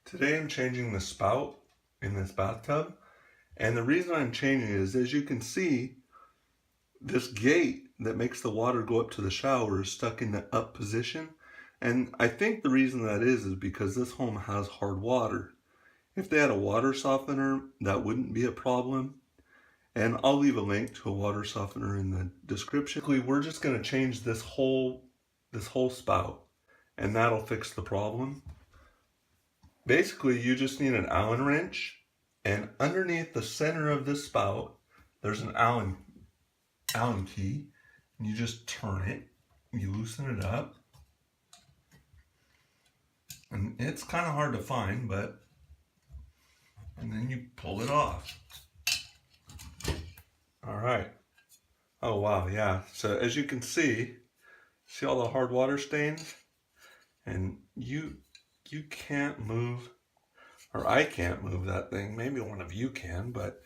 Today I'm changing the spout in this bathtub, and the reason I'm changing it is, as you can see, this gate that makes the water go up to the shower is stuck in the up position, and I think the reason that is because this home has hard water. If they had a water softener, that wouldn't be a problem, and I'll leave a link to a water softener in the description. We're just going to change this whole spout, and that'll fix the problem. Basically, you just need an Allen wrench, and underneath the center of this spout, there's an Allen key, and you just turn it, you loosen it up, and it's kind of hard to find, and then you pull it off. All right. Oh wow, yeah. So as you can see all the hard water stains, and you can't move, or I can't move that thing. Maybe one of you can, but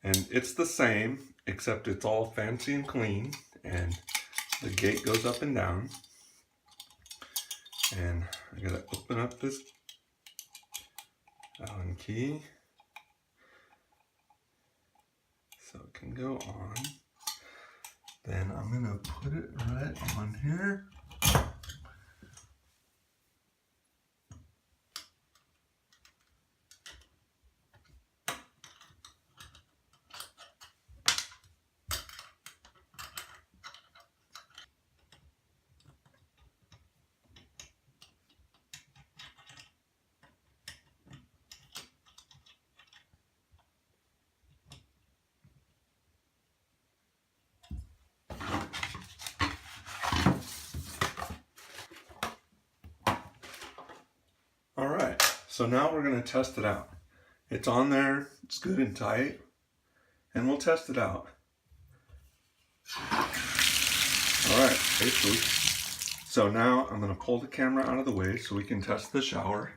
and it's the same, except it's all fancy and clean, and the gate goes up and down. And I gotta open up this Allen key so it can go on. Then I'm gonna put it right on here. All right, so now we're gonna test it out. It's on there, it's good and tight, and we'll test it out. All right, basically. So now I'm gonna pull the camera out of the way so we can test the shower.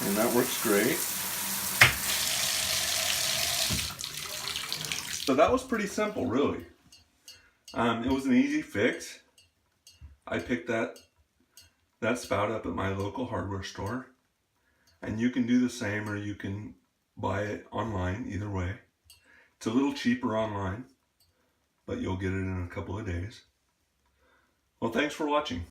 And that works great. So that was pretty simple, really. It was an easy fix. I picked that spout up at my local hardware store, and you can do the same, or you can buy it online. Either way, it's a little cheaper online, but you'll get it in a couple of days. Well, thanks for watching.